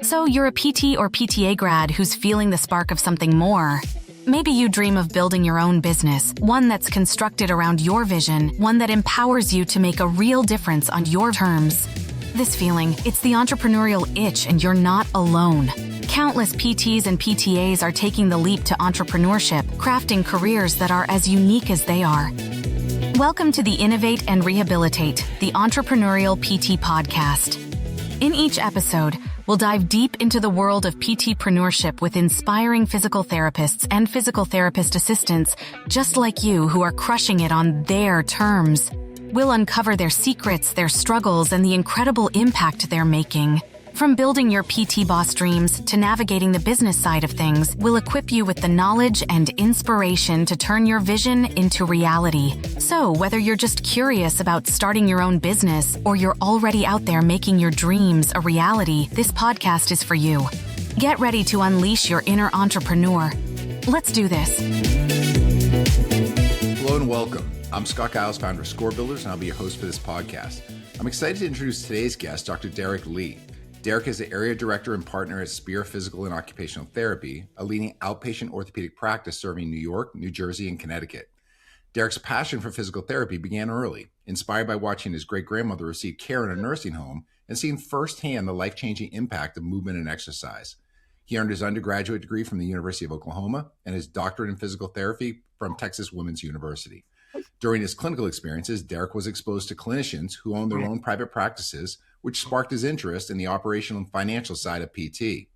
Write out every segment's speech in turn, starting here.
So you're a PT or PTA grad who's feeling the spark of something more. Maybe you dream of building your own business, one that's constructed around your vision, one that empowers you to make a real difference on your terms. This feeling, it's the entrepreneurial itch, and you're not alone. Countless PTs and PTAs are taking the leap to entrepreneurship, crafting careers that are as unique as they are. Welcome to the Innovate and Rehabilitate, the Entrepreneurial PT podcast. In each episode, we'll dive deep into the world of PTpreneurship with inspiring physical therapists and physical therapist assistants just like you who are crushing it on their terms. We'll uncover their secrets, their struggles, and the incredible impact they're making. From building your PT boss dreams to navigating the business side of things, we'll equip you with the knowledge and inspiration to turn your vision into reality. So, whether you're just curious about starting your own business or you're already out there making your dreams a reality, this podcast is for you. Get ready to unleash your inner entrepreneur. Let's do this. Hello and welcome. I'm Scott Giles, founder of Score Builders, and I'll be your host for this podcast. I'm excited to introduce today's guest, Dr. Derek Lee. Derek is the area director and partner at Spear Physical and Occupational Therapy, a leading outpatient orthopedic practice serving New York, New Jersey, and Connecticut. Derek's passion for physical therapy began early, inspired by watching his great-grandmother receive care in a nursing home and seeing firsthand the life-changing impact of movement and exercise. He earned his undergraduate degree from the University of Oklahoma and his doctorate in physical therapy from Texas Women's University. During his clinical experiences, Derek was exposed to clinicians who owned their own private practices, which sparked his interest in the operational and financial side of PT.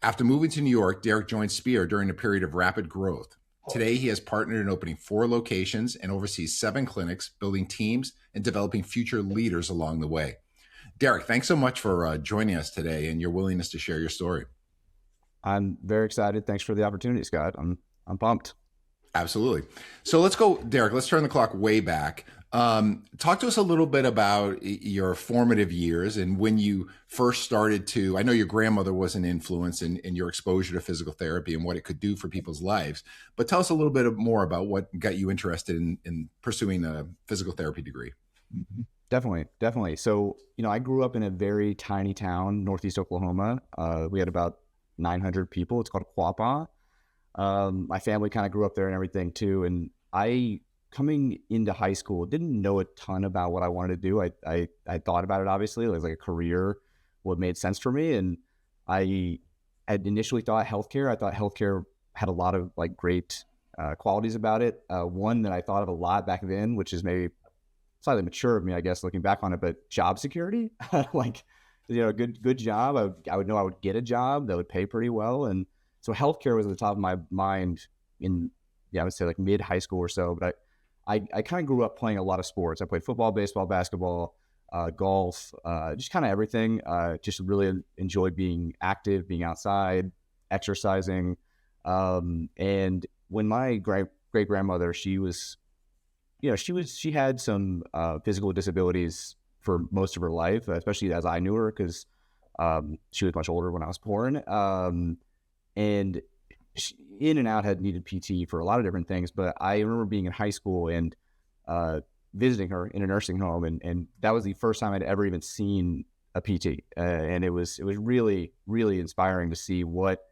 After moving to New York, Derek joined Spear during a period of rapid growth. Today, he has partnered in opening 4 locations and oversees 7 clinics, building teams and developing future leaders along the way. Derek, thanks so much for joining us today and your willingness to share your story. I'm very excited. Thanks for the opportunity, Scott. I'm pumped. Absolutely. So let's go, Derek, let's turn the clock way back. Talk to us a little bit about your formative years and when you first started to, I know your grandmother was an influence in your exposure to physical therapy and what it could do for people's lives, but tell us a little bit more about what got you interested in pursuing a physical therapy degree. Definitely. So, I grew up in a very tiny town, Northeast Oklahoma. We had about 900 people. It's called Quapaw. My family kind of grew up there and everything too. And coming into high school, didn't know a ton about what I wanted to do. I thought about it, obviously. It was like a career, what made sense for me. And I had initially thought healthcare. I thought healthcare had a lot of great qualities about it. One that I thought of a lot back then, which is maybe slightly mature of me, I guess, looking back on it, but job security. A good job. I would know I would get a job that would pay pretty well. And so healthcare was at the top of my mind in, I would say mid high school or so. But I kind of grew up playing a lot of sports. I played football, baseball, basketball, golf, just kind of everything. Just really enjoyed being active, being outside, exercising. And when my great grandmother, she had some physical disabilities for most of her life, especially as I knew her, because she was much older when I was born. And she, in and out, had needed PT for a lot of different things. But I remember being in high school and visiting her in a nursing home, and that was the first time I'd ever even seen a PT. And it was really, really inspiring to see what,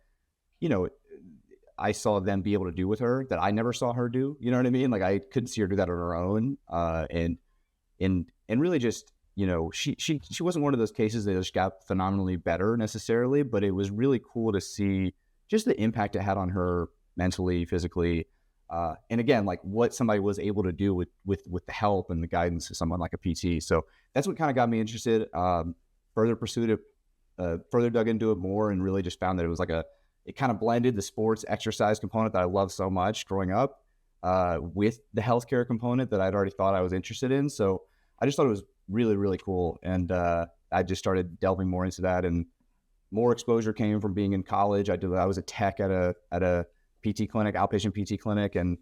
I saw them be able to do with her that I never saw her do. You know what I mean? I couldn't see her do that on her own. And really just, she wasn't one of those cases that just got phenomenally better necessarily, but it was really cool to see just the impact it had on her mentally, physically. And again, what somebody was able to do with the help and the guidance of someone like a PT. So that's what kind of got me interested. Further pursued it, further dug into it more, and really just found that it was it kind of blended the sports exercise component that I loved so much growing up with the healthcare component that I'd already thought I was interested in. So I just thought it was really, really cool. And I just started delving more into that, and more exposure came from being in college. I was a tech at a PT clinic, outpatient PT clinic, and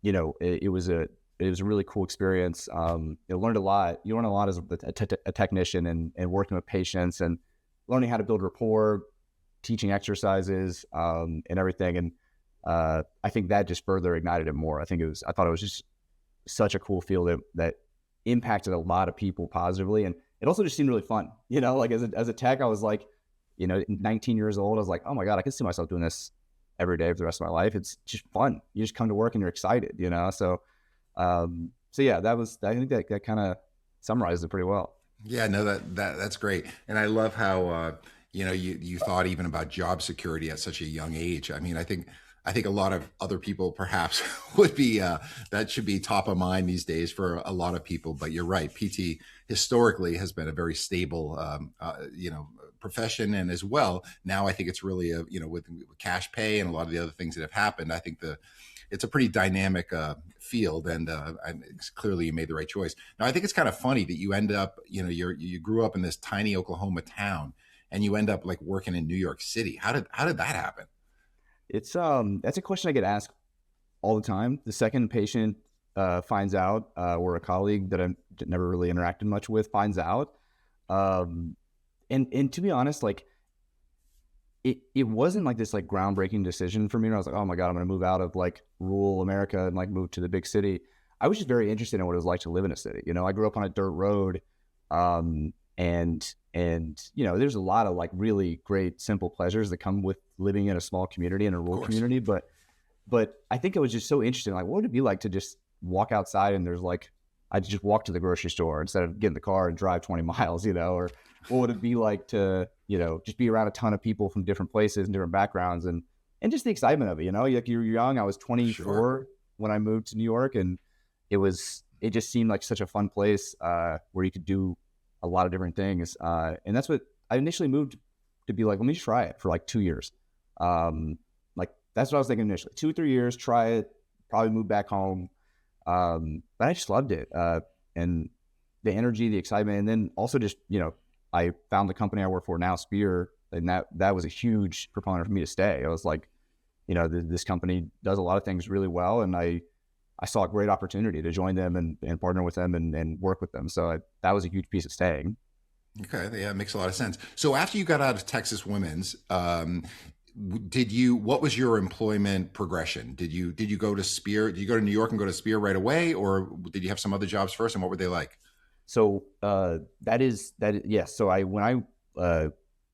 it was a really cool experience. Learned a lot. You learn a lot as a technician and working with patients and learning how to build rapport, teaching exercises, and everything. And I think that just further ignited it more. I thought it was just such a cool field that impacted a lot of people positively. And it also just seemed really fun. Like as a tech, I was like, 19 years old, I was like, oh my God, I can see myself doing this every day for the rest of my life. It's just fun. You just come to work and you're excited, So yeah, I think that kind of summarizes it pretty well. Yeah, no, that's great. And I love how, you thought even about job security at such a young age. I mean, I think a lot of other people perhaps would be, that should be top of mind these days for a lot of people, but you're right. PT historically has been a very stable, profession. And as well, now I think it's really with cash pay and a lot of the other things that have happened, I think it's a pretty dynamic field, and clearly you made the right choice. Now, I think it's kind of funny that you end up, you grew up in this tiny Oklahoma town, and you end up like working in New York City. How did that happen? It's that's a question I get asked all the time. The second patient finds out, or a colleague that I've never really interacted much with finds out, and to be honest, like it wasn't like this like groundbreaking decision for me. And I was like, oh my God, I'm going to move out of like rural America and like move to the big city. I was just very interested in what it was like to live in a city. I grew up on a dirt road, and there's a lot of like really great simple pleasures that come with living in a small community, in a rural community. But I think it was just so interesting. Like, what would it be like to just walk outside and there's like, I just walk to the grocery store instead of getting in the car and drive 20 miles, or what would it be like to, just be around a ton of people from different places and different backgrounds, and just the excitement of it, like you're young. I was 24 Sure. when I moved to New York, and it just seemed like such a fun place, where you could do a lot of different things. And that's what I initially moved to be like, let me just try it for like 2 years. Like that's what I was thinking initially, 2 or 3 years, try it, probably move back home. But I just loved it. And the energy, the excitement, and then also just, I found the company I work for now, Spear, and that was a huge proponent for me to stay. I was like, this company does a lot of things really well, and I saw a great opportunity to join them and partner with them and work with them. So that was a huge piece of staying. Okay, yeah, it makes a lot of sense. So after you got out of Texas Women's, what was your employment progression? Did you go to Spear? Did you go to New York and go to Spear right away, or did you have some other jobs first, and what were they like? So yes. So when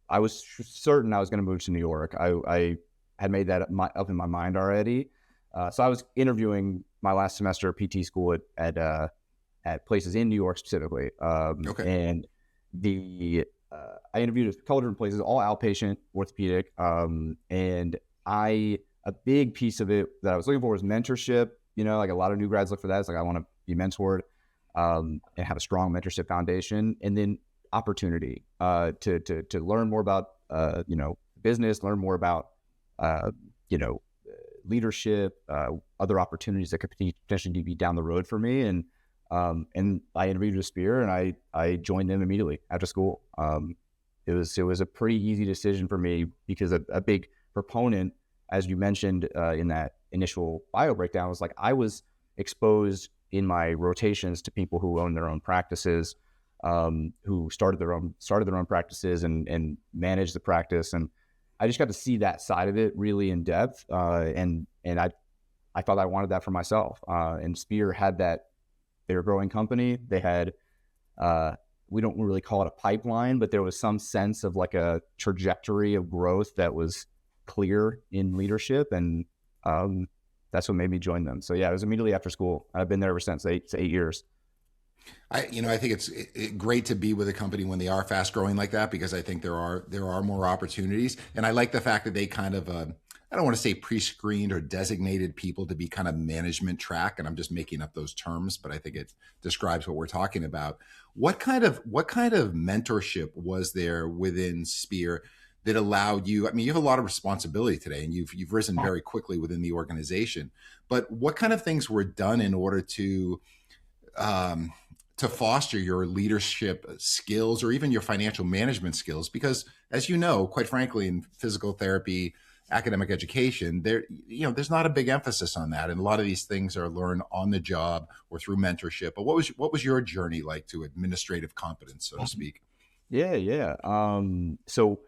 I was certain I was going to move to New York. I had made that up in my mind already. So I was interviewing my last semester of PT school at places in New York specifically. Okay. And I interviewed a couple different places, all outpatient orthopedic. And a big piece of it that I was looking for was mentorship. Like a lot of new grads look for that. It's like, I want to be mentored, and have a strong mentorship foundation, and then opportunity, to learn more about, business, learn more about, leadership, other opportunities that could potentially be down the road for me. And I interviewed with Spear, and I joined them immediately after school. It was a pretty easy decision for me because a big proponent, as you mentioned, in that initial bio breakdown, was like, I was exposed in my rotations to people who own their own practices, who started their own practices and managed the practice. And I just got to see that side of it really in depth. And I thought I wanted that for myself. And Spear had that. They were a growing company. They had, we don't really call it a pipeline, but there was some sense of like a trajectory of growth that was clear in leadership. And that's what made me join them. So yeah, it was immediately after school. I've been there ever since, 8 years. I think it's great to be with a company when they are fast growing like that, because I think there are more opportunities. And I like the fact that they kind of, I don't want to say pre-screened or designated people to be kind of management track. And I'm just making up those terms, but I think it describes what we're talking about. What kind of mentorship was there within Spear that allowed you? I mean, you have a lot of responsibility today, and you've risen very quickly within the organization, but what kind of things were done in order to foster your leadership skills or even your financial management skills? Because as you know, quite frankly, in physical therapy, academic education, there's not a big emphasis on that. And a lot of these things are learned on the job or through mentorship. But what was your journey like to administrative competence, so to speak? Yeah. So,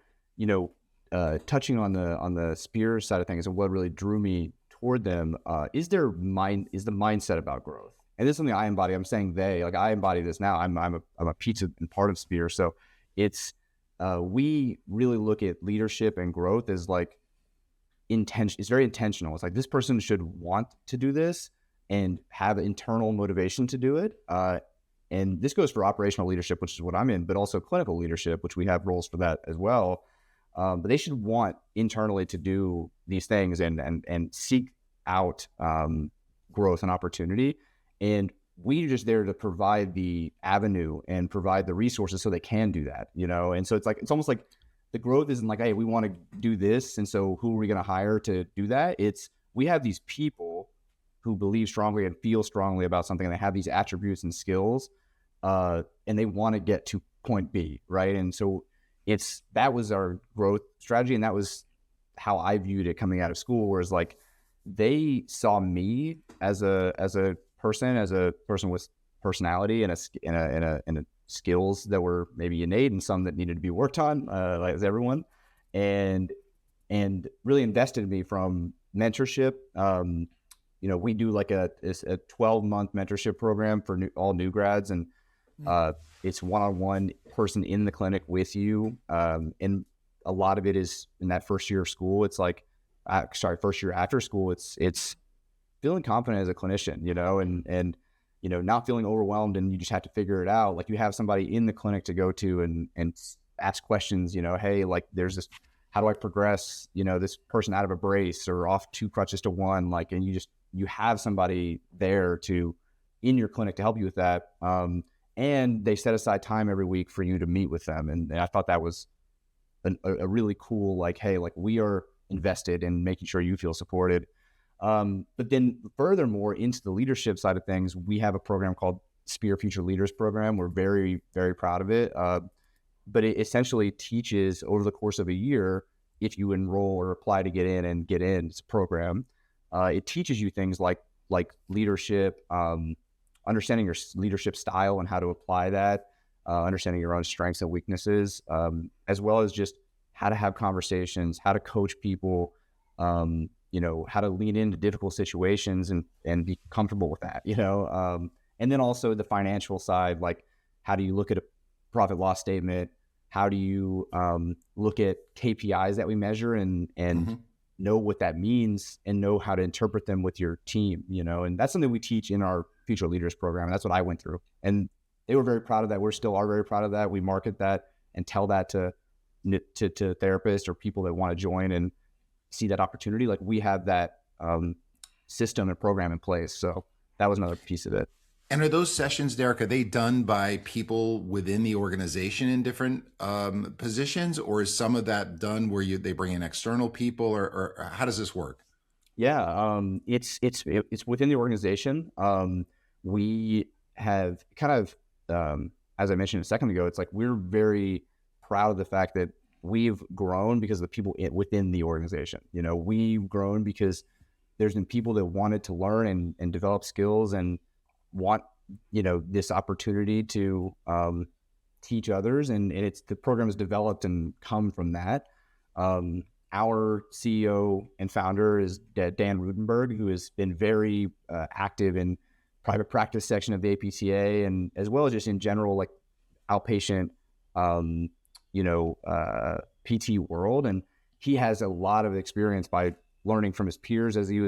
touching on the Spear side of things and what really drew me toward them, is the mindset about growth. and this is something I embody. I'm saying they, like I embody this now. I'm a piece of, and part of Spear. So it's, we really look at leadership and growth as like intention. It's very intentional. It's like this person should want to do this and have internal motivation to do it. And this goes for operational leadership, which is what I'm in, but also clinical leadership, which we have roles for that as well. But they should want internally to do these things and seek out growth and opportunity. And we're just there to provide the avenue and provide the resources so they can do that, you know? And so it's like, it's almost like the growth isn't like, hey, we want to do this, and so who are we going to hire to do that? It's, we have these people who believe strongly and feel strongly about something, and they have these attributes and skills, and they want to get to point B, right? And so that was our growth strategy, and that was how I viewed it coming out of school, whereas like they saw me as a person with personality and a skills that were maybe innate and some that needed to be worked on, like as everyone, and really invested in me from mentorship. You know, we do like a 12-month mentorship program for all new grads, and it's one-on-one person in the clinic with you. And a lot of it is in that first year of school. It's like, first year after school, it's feeling confident as a clinician, you know, and, you know, not feeling overwhelmed and you just have to figure it out. Like you have somebody in the clinic to go to and ask questions, you know, hey, like there's this, how do I progress, you know, this person out of a brace or off 2 crutches to 1, like, and you have somebody there in your clinic to help you with that. And they set aside time every week for you to meet with them. And I thought that was a really cool, like, hey, like we are invested in making sure you feel supported. But then furthermore, into the leadership side of things, we have a program called Spear Future Leaders Program. We're very, very proud of it. But it essentially teaches over the course of a year, if you enroll or apply to get in, it's a program. It teaches you things like leadership, understanding your leadership style and how to apply that, understanding your own strengths and weaknesses, as well as just how to have conversations, how to coach people, you know, how to lean into difficult situations and be comfortable with that, you know, and then also the financial side, like how do you look at a profit loss statement? How do you look at KPIs that we measure and know what that means and know how to interpret them with your team, you know? And that's something we teach in our Future Leaders program. And that's what I went through. And they were very proud of that. We still are very proud of that. We market that and tell that to therapists or people that want to join and see that opportunity. Like we have that system and program in place. So that was another piece of it. And are those sessions, Derek, are they done by people within the organization in different positions, or is some of that done where they bring in external people, or how does this work? Yeah, it's within the organization. We have kind of, as I mentioned a second ago, it's like we're very proud of the fact that we've grown because of the people within the organization. You know, we've grown because there's been people that wanted to learn and develop skills and want, you know, this opportunity to teach others, and the program has developed and come from that. Our CEO and founder is Dan Rudenberg, who has been very active in private practice section of the APTA, and as well as just in general, like outpatient, PT world. And he has a lot of experience by learning from his peers as he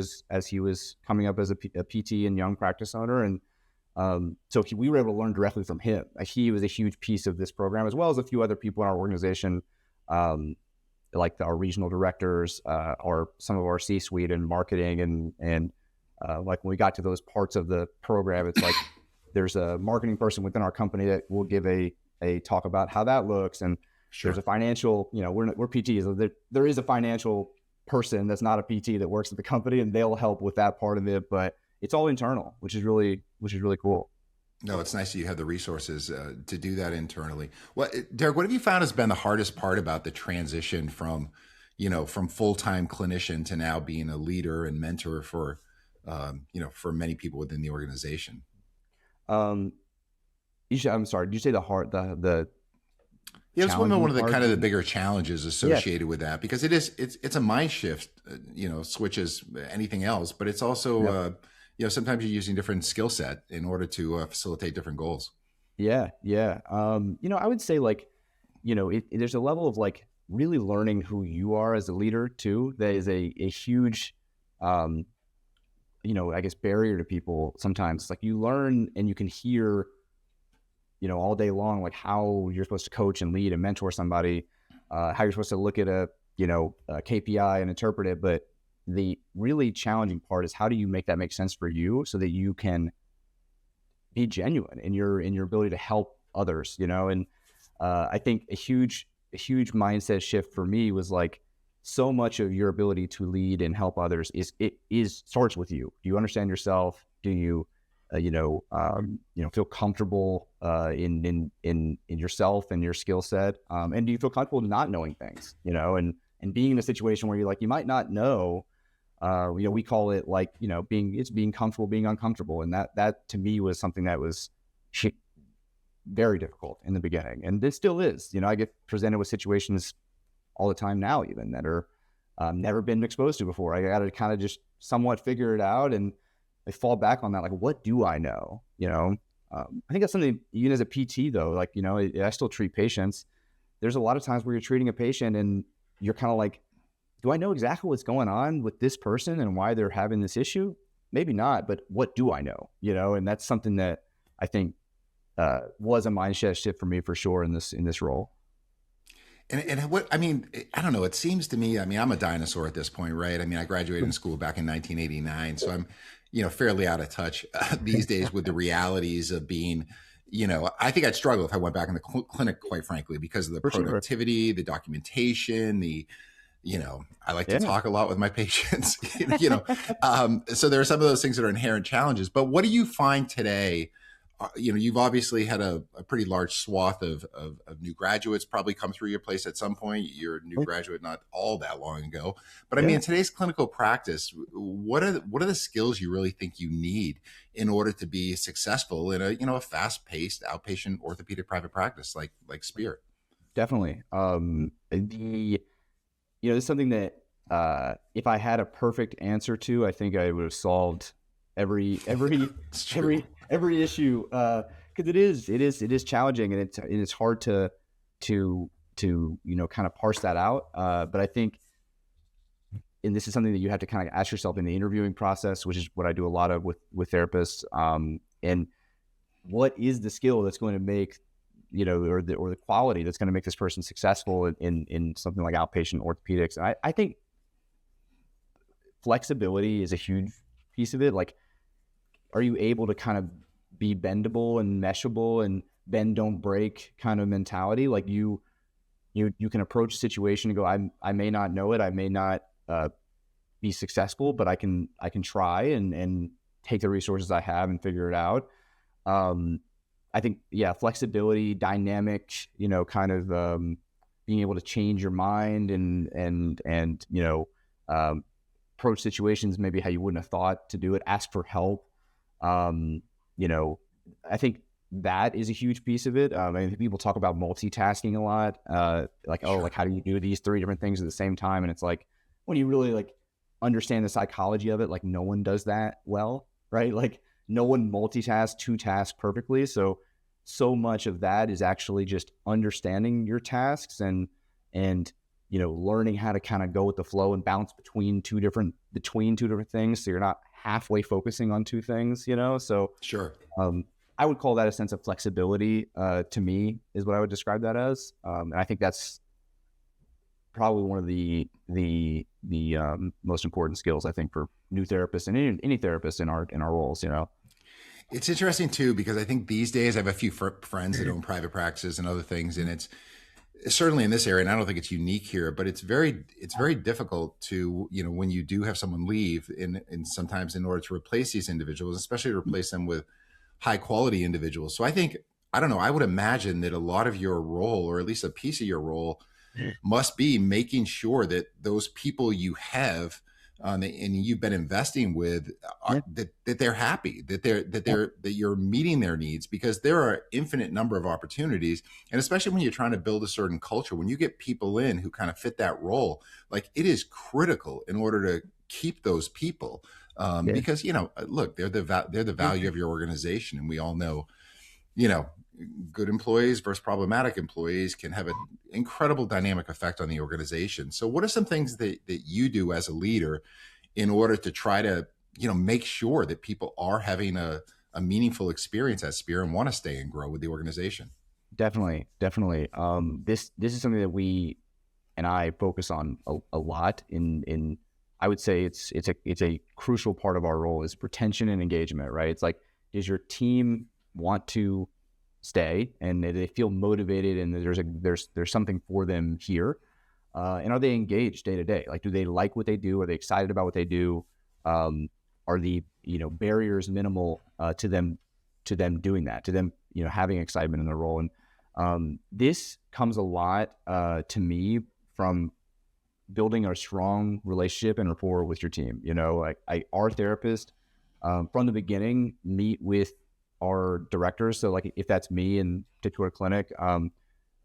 was coming up as a PT and young practice owner. And so we were able to learn directly from him. He was a huge piece of this program, as well as a few other people in our organization, like our regional directors, or some of our C-suite and marketing. And like when we got to those parts of the program, it's like there's a marketing person within our company that will give a talk about how that looks. And there's a financial, you know, we're PTs. So there is a financial person that's not a PT that works at the company, and they'll help with that part of it. But it's all internal, which is really cool. No, it's nice that you have the resources to do that internally. Derek, what have you found has been the hardest part about the transition from full-time clinician to now being a leader and mentor for many people within the organization? I'm sorry, did you say the Yeah, it's one of the kind of the bigger challenges associated with that, because it's a mind shift, switch as anything else, but it's also sometimes you're using different skill set in order to facilitate different goals. Yeah. Yeah. I would say like, there's a level of like really learning who you are as a leader too. That is a huge, I guess barrier to people sometimes. It's like you learn and you can hear, all day long, like how you're supposed to coach and lead and mentor somebody, how you're supposed to look at a KPI and interpret it. But the really challenging part is how do you make that make sense for you so that you can be genuine in your ability to help others, and I think a huge mindset shift for me was like so much of your ability to lead and help others starts with you. Do you understand yourself? Do you feel comfortable in yourself and your skill set, and do you feel comfortable not knowing things, and being in a situation where you're like you might not know. We call it like, being comfortable, being uncomfortable. And that to me was something that was very difficult in the beginning. And this still is, I get presented with situations all the time now, even that are never been exposed to before. I got to kind of just somewhat figure it out. And I fall back on that. Like, what do I know? I think that's something even as a PT though, like, I still treat patients. There's a lot of times where you're treating a patient and you're kind of like, do I know exactly what's going on with this person and why they're having this issue? Maybe not, but what do I know? And that's something that I think was a mindset shift for me for sure in this role. And I don't know. It seems to me, I'm a dinosaur at this point, right? I graduated in school back in 1989, so I'm, fairly out of touch these days with the realities of being, I think I'd struggle if I went back in the clinic, quite frankly, because of the productivity, the documentation, I like to talk a lot with my patients, so there are some of those things that are inherent challenges. But what do you find today? You've obviously had a pretty large swath of new graduates probably come through your place at some point. You're a new graduate not all that long ago. But in today's clinical practice, what are the skills you really think you need in order to be successful in a fast-paced outpatient orthopedic private practice like Spear? Definitely. This is something that if I had a perfect answer to, I think I would have solved every issue, because it is challenging and it's hard to kind of parse that out. But I think, and this is something that you have to kind of ask yourself in the interviewing process, which is what I do a lot of with therapists. And what is the skill that's going to make or the quality that's going to make this person successful in something like outpatient orthopedics? And I think flexibility is a huge piece of it. Like, are you able to kind of be bendable and meshable and bend, don't break kind of mentality? Like you can approach a situation and go, I may not know it. I may not be successful, but I can try and take the resources I have and figure it out. I think, flexibility, dynamic, kind of being able to change your mind and approach situations maybe how you wouldn't have thought to do it, ask for help. I think that is a huge piece of it. I think people talk about multitasking a lot, like how do you do these 3 different things at the same time? And it's like, when you really like understand the psychology of it, like no one does that well, right? Like no one multitasks 2 tasks perfectly. So much of that is actually just understanding your tasks and learning how to kind of go with the flow and bounce between two different things. So you're not halfway focusing on 2 things, So sure. I would call that a sense of flexibility. To me, is what I would describe that as. And I think that's probably one of the most important skills, I think, for new therapists and any therapist in our roles. It's interesting too, because I think these days I have a few friends that own private practices and other things, and it's certainly in this area, and I don't think it's unique here, but it's very difficult to, when you do have someone leave and sometimes in order to replace these individuals, especially to replace them with high quality individuals. So I think, I don't know, I would imagine that a lot of your role, or at least a piece of your role, must be making sure that those people you have and you've been investing with that they're happy, that you're meeting their needs, because there are infinite number of opportunities. And especially when you're trying to build a certain culture, when you get people in who kind of fit that role, like it is critical in order to keep those people Yeah. Because, look, they're the value of your organization. And we all know, you know, good employees versus problematic employees can have an incredible dynamic effect on the organization. So what are some things that you do as a leader in order to try to, make sure that people are having a meaningful experience at Spear and want to stay and grow with the organization? Definitely, definitely. This is something that we and I focus on a lot. In I would say it's a crucial part of our role is retention and engagement. Right? It's like, does your team want to stay and they feel motivated and there's something for them here, and are they engaged day to day? Like, do they like what they do? Are they excited about what they do? Are the barriers minimal to them doing that, to them having excitement in their role? And this comes a lot to me from building a strong relationship and rapport with your team. Our therapist from the beginning meet with our directors. So like if that's me in a particular clinic,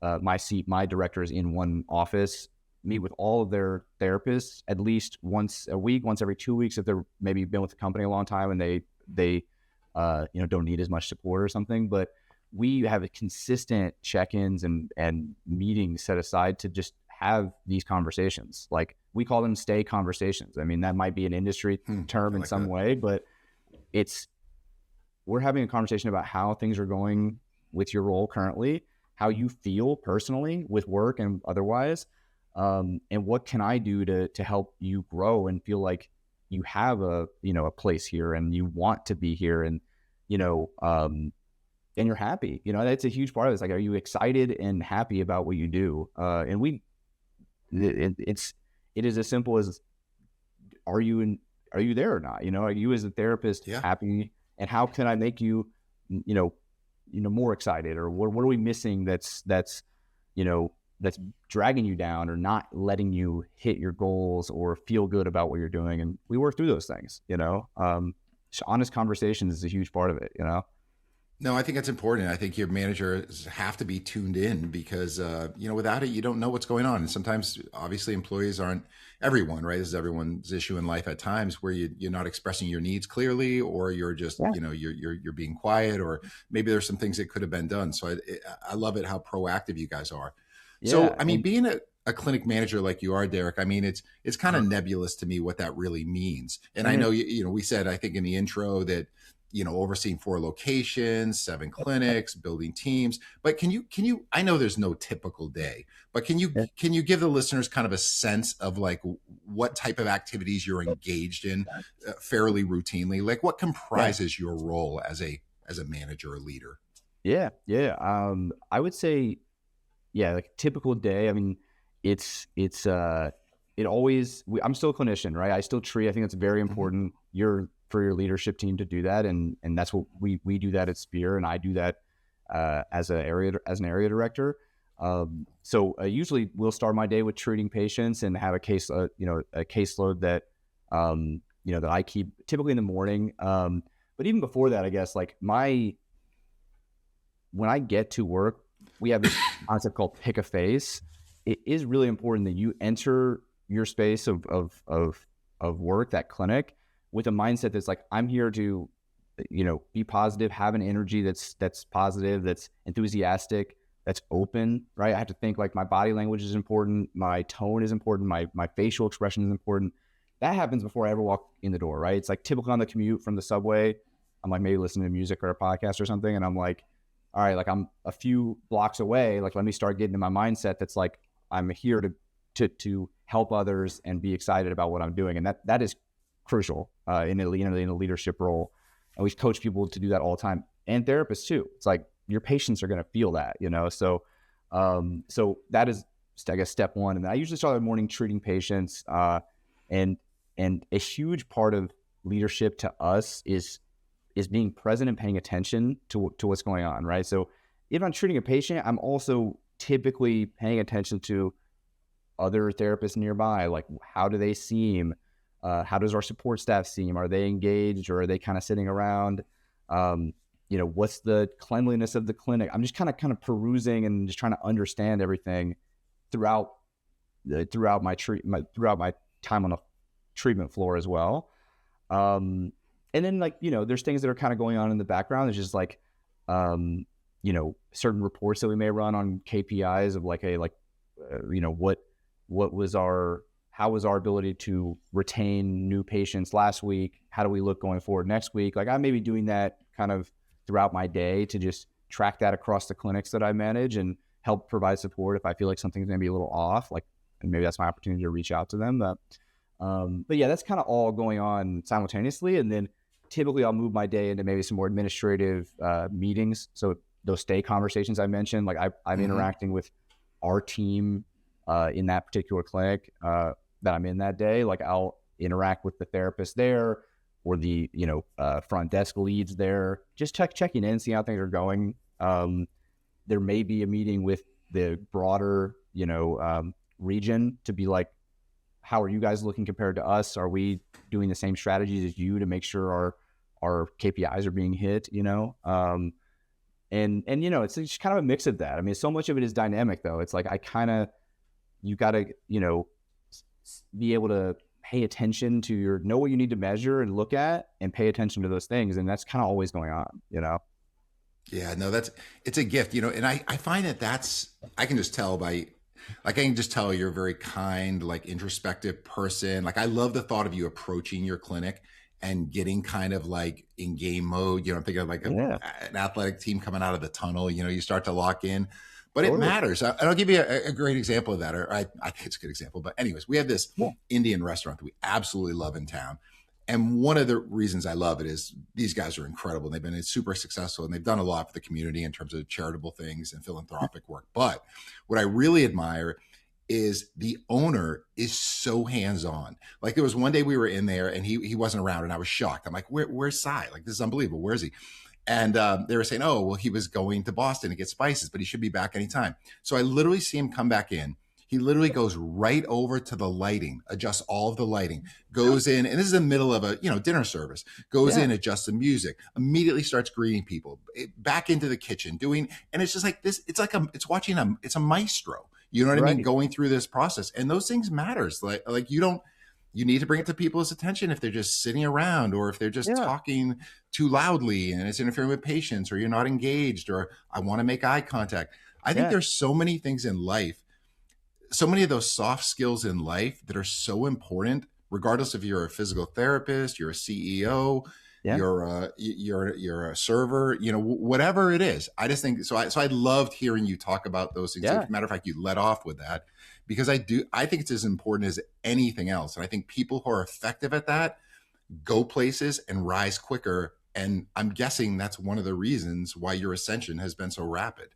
my director is in one office, meet with all of their therapists at least once a week, once every 2 weeks if they're maybe been with the company a long time and they don't need as much support or something. But we have a consistent check-ins and meetings set aside to just have these conversations. Like we call them stay conversations. I mean, that might be an industry term in some way, but we're having a conversation about how things are going with your role currently, how you feel personally with work and otherwise, and what can I do to help you grow and feel like you have a place here and you want to be here and and you're happy. That's a huge part of it. It's like, are you excited and happy about what you do? And it is as simple as, are you there or not? Are you as a therapist happy? And how can I make you, more excited? Or what are we missing that's dragging you down or not letting you hit your goals or feel good about what you're doing? And we work through those things. Honest conversations is a huge part of it. No, I think that's important. I think your managers have to be tuned in because, without it, you don't know what's going on. And sometimes, obviously, employees aren't everyone, right? This is everyone's issue in life at times where you're not expressing your needs clearly, or you're just, you're being quiet, or maybe there's some things that could have been done. So I love it how proactive you guys are. Yeah, so, I mean, being a clinic manager like you are, Derek, I mean, it's kind of nebulous to me what that really means. And I know, we said, I think in the intro that, overseeing 4 locations, 7 clinics, building teams. But can you, I know there's no typical day, but can you give the listeners kind of a sense of like what type of activities you're engaged in fairly routinely? Like what comprises your role as a manager or leader? Yeah. I would say, like a typical day. I mean, I'm still a clinician, right? I still treat. I think it's very important. For your leadership team to do that, and that's what we do that at Spear, and I do that as an area director. So usually we'll start my day with treating patients and have a caseload that that I keep typically in the morning. But even before that, I guess like when I get to work, we have this concept called pick a face. It is really important that you enter your space of work, that clinic, with a mindset that's like, I'm here to, be positive, have an energy that's positive, that's enthusiastic, that's open, right? I have to think like my body language is important, my tone is important, my facial expression is important. That happens before I ever walk in the door, right? It's like typical on the commute from the subway. I'm like maybe listening to music or a podcast or something, and I'm like, all right, like I'm a few blocks away. Like let me start getting in my mindset that's like I'm here to help others and be excited about what I'm doing, and that is crucial in a leadership role. And we coach people to do that all the time, and therapists too. It's like your patients are going to feel that, So that is, I guess, step one. And then I usually start the morning treating patients. And a huge part of leadership to us is being present and paying attention to what's going on, right? So if I'm treating a patient, I'm also typically paying attention to other therapists nearby. Like, how do they seem? How does our support staff seem? Are they engaged, or are they kind of sitting around? What's the cleanliness of the clinic? I'm just kind of perusing and just trying to understand everything throughout my time on the treatment floor as well. And then like, there's things that are kind of going on in the background. There's just like, certain reports that we may run on KPIs of like, hey, like, how was our ability to retain new patients last week? How do we look going forward next week? Like I may be doing that kind of throughout my day to just track that across the clinics that I manage and help provide support if I feel like something's going to be a little off, like, and maybe that's my opportunity to reach out to them. But yeah, that's kind of all going on simultaneously. And then typically I'll move my day into maybe some more administrative meetings. So those stay conversations I mentioned, like I'm interacting with our team in that particular clinic that I'm in that day. Like I'll interact with the therapist there or the, front desk leads there, just checking in, see how things are going. There may be a meeting with the broader, region to be like, how are you guys looking compared to us? Are we doing the same strategies as you to make sure our KPIs are being hit, and it's just kind of a mix of that. I mean, so much of it is dynamic though. It's like, you gotta, be able to pay attention to know what you need to measure and look at and pay attention to those things. And that's kind of always going on, Yeah, no, it's a gift, and I find I can just tell I can just tell you're a very kind, like introspective person. Like I love the thought of you approaching your clinic and getting kind of like in game mode. I'm thinking of like an athletic team coming out of the tunnel, you start to lock in, but it matters. And I'll give you a great example of that. Or I think it's a good example, but anyways, we have this Indian restaurant that we absolutely love in town. And one of the reasons I love it is these guys are incredible. They've been super successful and they've done a lot for the community in terms of charitable things and philanthropic work. But what I really admire is the owner is so hands-on. Like there was one day we were in there and he wasn't around and I was shocked. I'm like, where's Cy? Like, this is unbelievable. Where is he? And they were saying, oh, well, he was going to Boston to get spices, but he should be back anytime. So I literally see him come back in. He literally goes right over to the lighting, adjusts all of the lighting, goes in, and this is in the middle of a dinner service, goes in, adjusts the music, immediately starts greeting people, back into the kitchen, and it's just like this, it's watching it's a maestro, you know what I mean, going through this process. And those things matters. Like you need to bring it to people's attention if they're just sitting around or if they're just talking too loudly and it's interfering with patients or you're not engaged or I want to make eye contact. I think there's so many things in life, so many of those soft skills in life that are so important, regardless if you're a physical therapist, you're a CEO, you're a server, whatever it is. I just think so. I loved hearing you talk about those things. As a matter of fact, you led off with that because I think it's as important as anything else. And I think people who are effective at that go places and rise quicker. And I'm guessing that's one of the reasons why your ascension has been so rapid.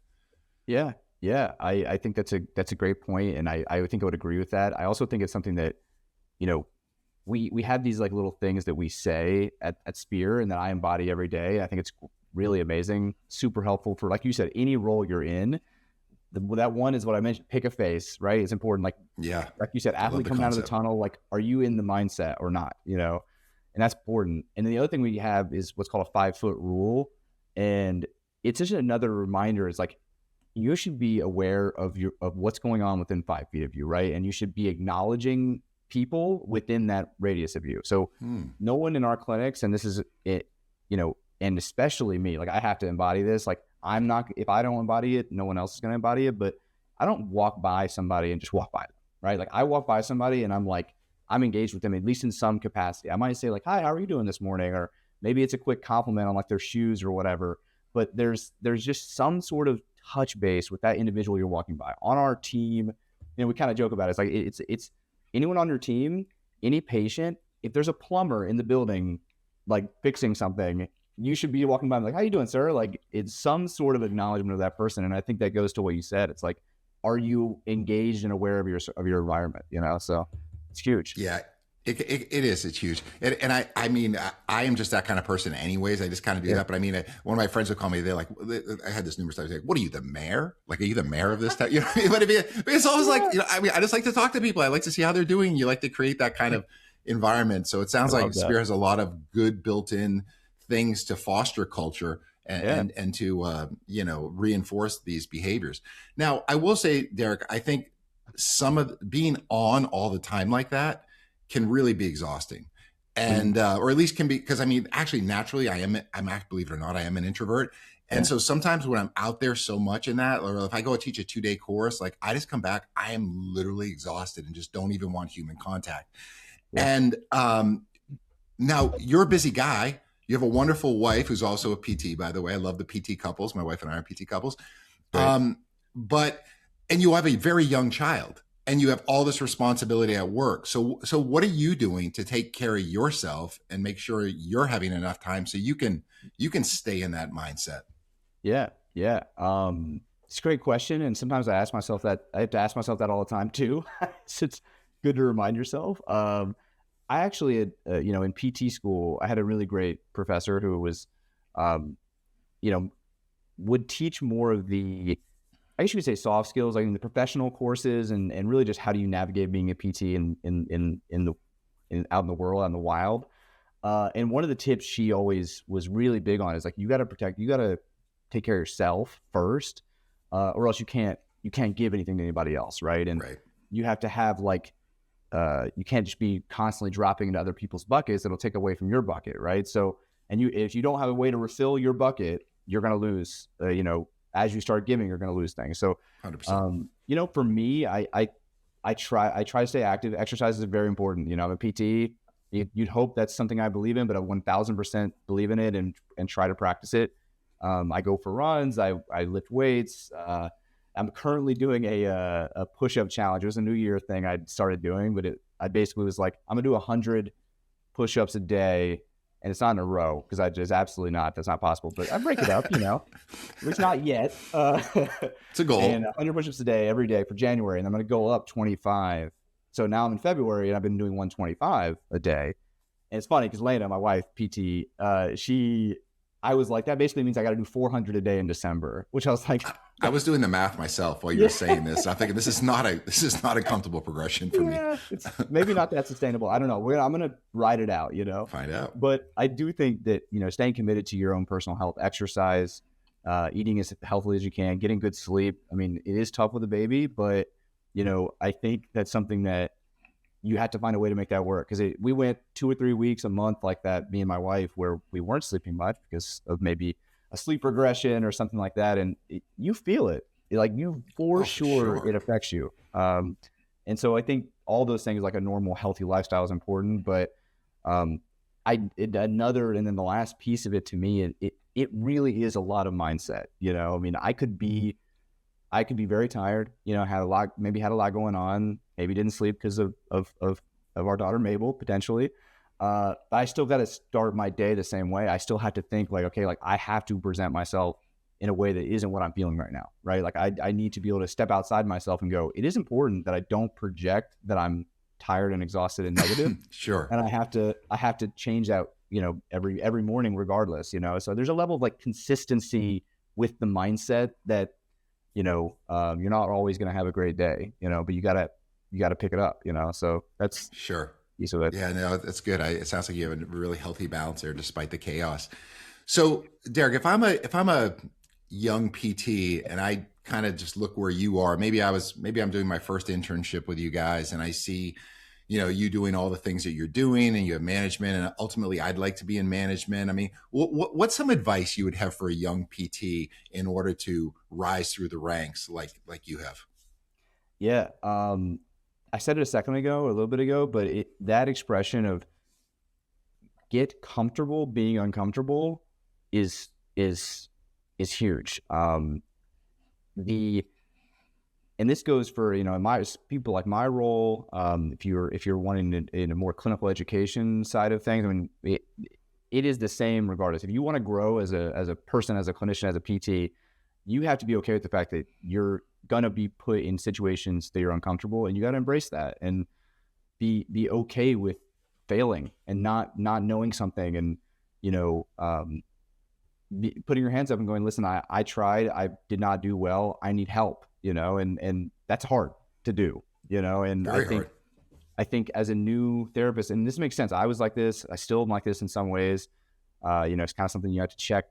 Yeah. Yeah, I think that's a great point, and I think I would agree with that. I also think it's something that, we have these like little things that we say at Spear and that I embody every day. I think it's really amazing, super helpful for, like you said, any role you're in. That one is what I mentioned, pick a face, right? It's important. Like you said, athlete coming out of the tunnel, like, are you in the mindset or not? And that's important. And then the other thing we have is what's called a 5-foot rule, and it's just another reminder. It's like, you should be aware of what's going on within 5 feet of you, right? And you should be acknowledging people within that radius of you. So no one in our clinics, and this is it, and especially me, like I have to embody this. Like if I don't embody it, no one else is going to embody it, but I don't walk by somebody and just walk by them, right? Like I walk by somebody and I'm engaged with them, at least in some capacity. I might say like, hi, how are you doing this morning? Or maybe it's a quick compliment on like their shoes or whatever, but there's just some sort of touch base with that individual you're walking by. On our team, we kind of joke about it. It's like it's anyone on your team, any patient, if there's a plumber in the building like fixing something, you should be walking by and like, how you doing, sir? Like it's some sort of acknowledgement of that person. And I think that goes to what you said. It's like, are you engaged and aware of your environment? So it's huge. Yeah. It is. It's huge. And I mean, I am just that kind of person anyways. I just kind of do that. But I mean, one of my friends would call me, I had this numerous times, like, what are you, the mayor? Like, are you the mayor of this town? But it's always like, I just like to talk to people. I like to see how they're doing. You like to create that kind of environment. So it sounds like Spear has a lot of good built-in things to foster culture and to, reinforce these behaviors. Now, I will say, Derek, I think some of being on all the time like that can really be exhausting. and or at least can be, because I mean, actually, naturally, believe it or not, I am an introvert. And so sometimes when I'm out there so much in that, or if I go teach a 2-day course, like I just come back, I am literally exhausted and just don't even want human contact. Yeah. And now you're a busy guy. You have a wonderful wife who's also a PT, by the way. I love the PT couples. My wife and I are PT couples. And you have a very young child and you have all this responsibility at work. So what are you doing to take care of yourself and make sure you're having enough time so you can stay in that mindset? Yeah. It's a great question. And sometimes I have to ask myself that all the time too. So it's good to remind yourself. I actually had, in PT school, I had a really great professor who was, would teach more of the, I guess you could say soft skills, like in the professional courses and really just how do you navigate being a PT out in the world, out in the wild. And one of the tips she always was really big on is like, you got to take care of yourself first, or else you can't give anything to anybody else. Right. And you have to have you can't just be constantly dropping into other people's buckets. It'll take away from your bucket. Right. So, if you don't have a way to refill your bucket, you're going to lose, as you start giving, you're going to lose things. So, 100%. For me, I try to stay active. Exercise is very important. I'm a PT. You'd hope that's something I believe in, but I 1000% believe in it and try to practice it. I go for runs. I lift weights. I'm currently doing a push-up challenge. It was a New Year thing I started doing, but I basically was like, I'm gonna do 100 push-ups a day, and it's not in a row because that's not possible. But I break it up, It's not yet. It's a goal. And 100 push-ups a day every day for January, and I'm gonna go up 25. So now I'm in February, and I've been doing 125 a day. And it's funny because Lena, my wife, PT, I was like, that basically means I got to do 400 a day in December, which I was like, I was doing the math myself while you were saying this. I'm thinking this is not a comfortable progression for me. It's maybe not that sustainable. I don't know. I'm going to ride it out, Find out. But I do think that, staying committed to your own personal health, exercise, eating as healthily as you can, getting good sleep. I mean, it is tough with a baby, but, I think that's something that you had to find a way to make that work, because we went 2 or 3 weeks a month like that, me and my wife, where we weren't sleeping much because of maybe a sleep regression or something like that. And you feel it, like for sure it affects you. And so I think all those things, like a normal healthy lifestyle, is important. But and then the last piece of it to me, it really is a lot of mindset. I mean, I could be very tired, had a lot going on, maybe didn't sleep because of our daughter, Mabel, potentially. But I still got to start my day the same way. I still have to think I have to present myself in a way that isn't what I'm feeling right now. Right. Like I need to be able to step outside myself and go, it is important that I don't project that I'm tired and exhausted and negative. Sure. And I have to change that, every morning regardless, so there's a level of consistency with the mindset that, you're not always going to have a great day, but you gotta pick it up, so that's sure. piece of it. Yeah, no, that's good. It sounds like you have a really healthy balance there despite the chaos. So Derek, if I'm a young PT and I kind of just look where you are, maybe I'm doing my first internship with you guys and I see, you doing all the things that you're doing and you have management, and ultimately I'd like to be in management. I mean, what's some advice you would have for a young PT in order to rise through the ranks like you have? Yeah. I said it a little bit ago, but that expression of get comfortable being uncomfortable is huge. And this goes for, people like my role. If you're wanting in a more clinical education side of things, I mean, it is the same regardless. If you want to grow as a person, as a clinician, as a PT, you have to be okay with the fact that you're going to be put in situations that you're uncomfortable, and you got to embrace that and be okay with failing and not knowing something, and, putting your hands up and going, listen, I tried, I did not do well. I need help, and that's hard to do, and I think as a new therapist, and this makes sense. I was like this, I still am like this in some ways. It's kind of something you have to check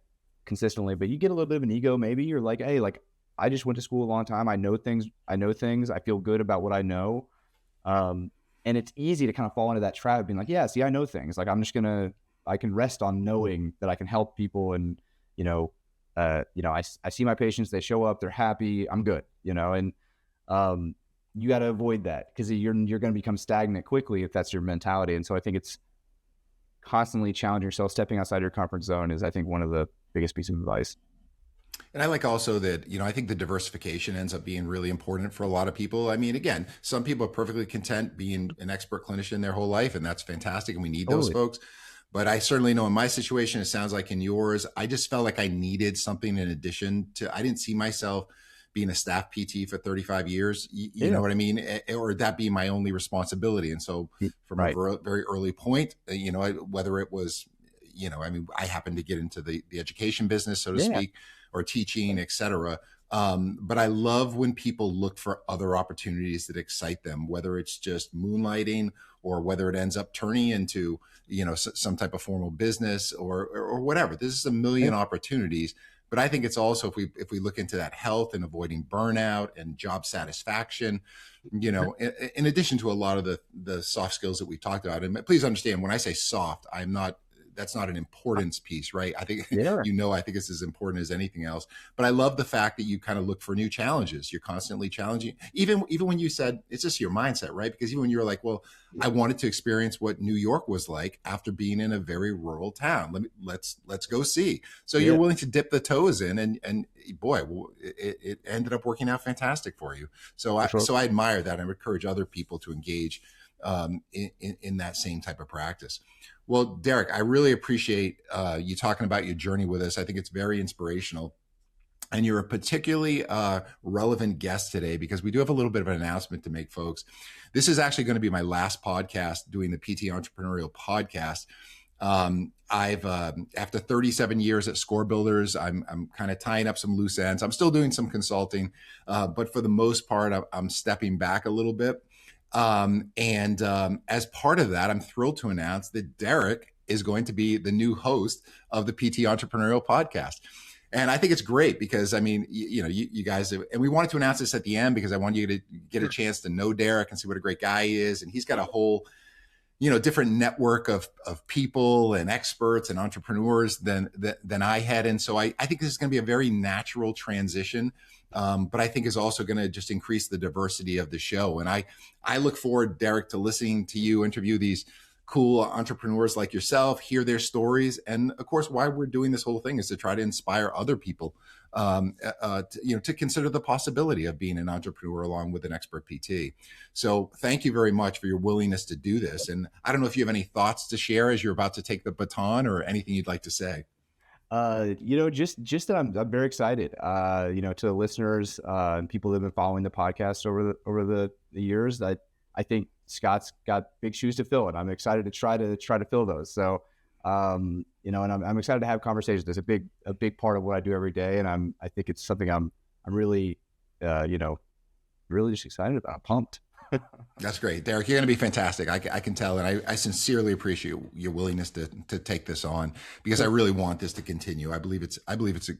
consistently, but you get a little bit of an ego. Maybe you're like, hey, I just went to school a long time. I know things. I feel good about what I know. And it's easy to kind of fall into that trap, being like, yeah, see, I know things. Like, I can rest on knowing that I can help people. And, I see my patients, they show up, they're happy, I'm good, and you got to avoid that, because you're going to become stagnant quickly if that's your mentality. And so I think it's constantly challenging yourself, stepping outside your comfort zone is, I think, one of the biggest pieces of advice. And I like also that, I think the diversification ends up being really important for a lot of people. I mean, again, some people are perfectly content being an expert clinician their whole life, and that's fantastic. And we need those folks. But I certainly know in my situation, it sounds like in yours, I just felt like I needed something in addition to, I didn't see myself being a staff PT for 35 years, you know what I mean? Or that being my only responsibility. And so from a very early point, whether it was, I happened to get into the education business, so to speak, or teaching, et cetera. But I love when people look for other opportunities that excite them, whether it's just moonlighting or whether it ends up turning into, some type of formal business or whatever. There's a million opportunities. But I think it's also, if we look into that health and avoiding burnout and job satisfaction, in addition to a lot of the soft skills that we talked about. And please understand, when I say soft, that's not an importance piece, right? I think, I think it's as important as anything else. But I love the fact that you kind of look for new challenges. You're constantly challenging, even when you said it's just your mindset, right? Because even when you're like, well, I wanted to experience what New York was like after being in a very rural town. Let's go see. So you're willing to dip the toes in, and boy, it ended up working out fantastic for you. So I admire that. I encourage other people to engage in that same type of practice. Well, Derek, I really appreciate you talking about your journey with us. I think it's very inspirational. And you're a particularly relevant guest today, because we do have a little bit of an announcement to make, folks. This is actually going to be my last podcast doing the PT Entrepreneurial podcast. I've after 37 years at Score Builders, I'm kind of tying up some loose ends. I'm still doing some consulting, but for the most part, I'm stepping back a little bit. As part of that, I'm thrilled to announce that Derek is going to be the new host of the PT Entrepreneurial podcast. And I think it's great because, I mean, you guys, and we wanted to announce this at the end because I want you to get a chance to know Derek and see what a great guy he is. And he's got a whole, different network of people and experts and entrepreneurs than I had. And so I think this is going to be a very natural transition. But I think is also going to just increase the diversity of the show. And I look forward, Derek, to listening to you interview these cool entrepreneurs like yourself, hear their stories. And of course, why we're doing this whole thing is to try to inspire other people, to consider the possibility of being an entrepreneur along with an expert PT. So thank you very much for your willingness to do this. And I don't know if you have any thoughts to share as you're about to take the baton, or anything you'd like to say. Just that I'm very excited, to the listeners, and people that have been following the podcast over the years. I think Scott's got big shoes to fill, and I'm excited to try to fill those. So, and I'm excited to have conversations. There's a big part of what I do every day. And I think it's something I'm really, really just excited about. I'm pumped. That's great, Derek. You're going to be fantastic. I can tell, and I sincerely appreciate your willingness to take this on, because I really want this to continue. I believe it's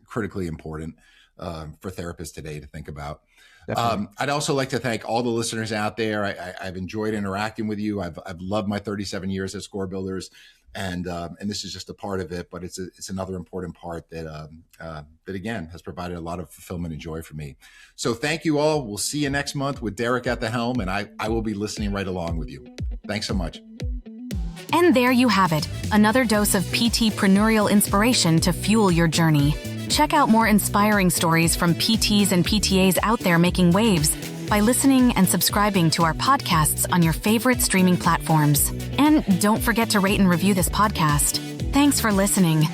critically important for therapists today to think about. I'd also like to thank all the listeners out there. I've enjoyed interacting with you. I've loved my 37 years at Score Builders, and this is just a part of it, but it's another important part that again has provided a lot of fulfillment and joy for me. So thank you all. We'll see you next month with Derek at the helm, and I will be listening right along with you. Thanks so much. And there you have it, another dose of PT-preneurial inspiration to fuel your journey. Check out more inspiring stories from PTs and PTAs out there making waves by listening and subscribing to our podcasts on your favorite streaming platforms. And don't forget to rate and review this podcast. Thanks for listening.